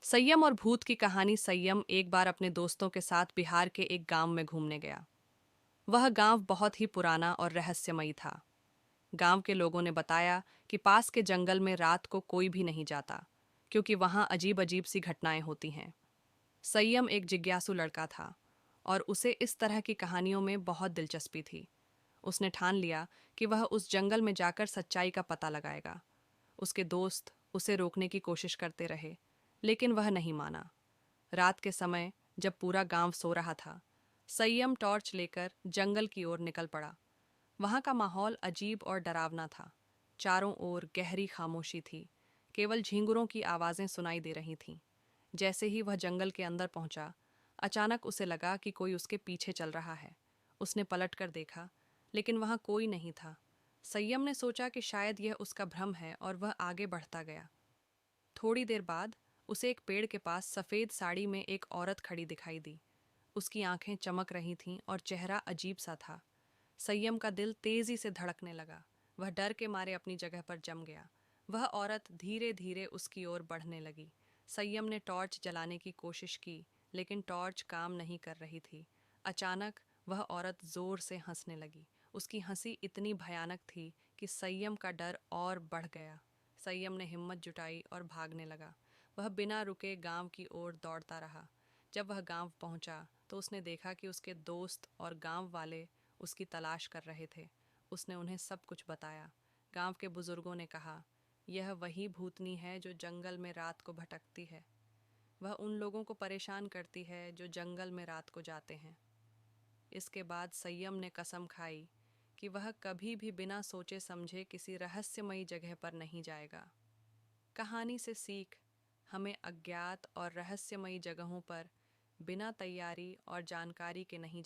संयम और भूत की कहानी। संयम एक बार अपने दोस्तों के साथ बिहार के एक गांव में घूमने गया। वह गांव बहुत ही पुराना और रहस्यमयी था। गांव के लोगों ने बताया कि पास के जंगल में रात को कोई भी नहीं जाता, क्योंकि वहां अजीब अजीब सी घटनाएं होती हैं। संयम एक जिज्ञासु लड़का था और उसे इस तरह की कहानियों में बहुत दिलचस्पी थी। उसने ठान लिया कि वह उस जंगल में जाकर सच्चाई का पता लगाएगा। उसके दोस्त उसे रोकने की कोशिश करते रहे, लेकिन वह नहीं माना। रात के समय जब पूरा गांव सो रहा था, संयम टॉर्च लेकर जंगल की ओर निकल पड़ा। वहां का माहौल अजीब और डरावना था। चारों ओर गहरी खामोशी थी। केवल झींगुरों की आवाजें सुनाई दे रही थीं। जैसे ही वह जंगल के अंदर पहुंचा, अचानक उसे लगा कि कोई उसके पीछे चल रहा है। उसने पलट कर देखा, लेकिन वहां कोई नहीं था। संयम ने सोचा कि शायद यह उसका भ्रम है और वह आगे बढ़ता गया। थोड़ी देर बाद उसे एक पेड़ के पास सफ़ेद साड़ी में एक औरत खड़ी दिखाई दी। उसकी आंखें चमक रही थीं और चेहरा अजीब सा था। संयम का दिल तेजी से धड़कने लगा। वह डर के मारे अपनी जगह पर जम गया। वह औरत धीरे धीरे उसकी ओर बढ़ने लगी। संयम ने टॉर्च जलाने की कोशिश की, लेकिन टॉर्च काम नहीं कर रही थी। अचानक वह औरत जोर से हंसने लगी। उसकी हंसी इतनी भयानक थी कि संयम का डर और बढ़ गया। संयम ने हिम्मत जुटाई और भागने लगा। वह बिना रुके गांव की ओर दौड़ता रहा। जब वह गांव पहुंचा तो उसने देखा कि उसके दोस्त और गांव वाले उसकी तलाश कर रहे थे। उसने उन्हें सब कुछ बताया। गांव के बुजुर्गों ने कहा, यह वही भूतनी है जो जंगल में रात को भटकती है। वह उन लोगों को परेशान करती है जो जंगल में रात को जाते हैं। इसके बाद संयम ने कसम खाई कि वह कभी भी बिना सोचे समझे किसी रहस्यमयी जगह पर नहीं जाएगा। कहानी से सीख, हमें अज्ञात और रहस्यमयी जगहों पर बिना तैयारी और जानकारी के नहीं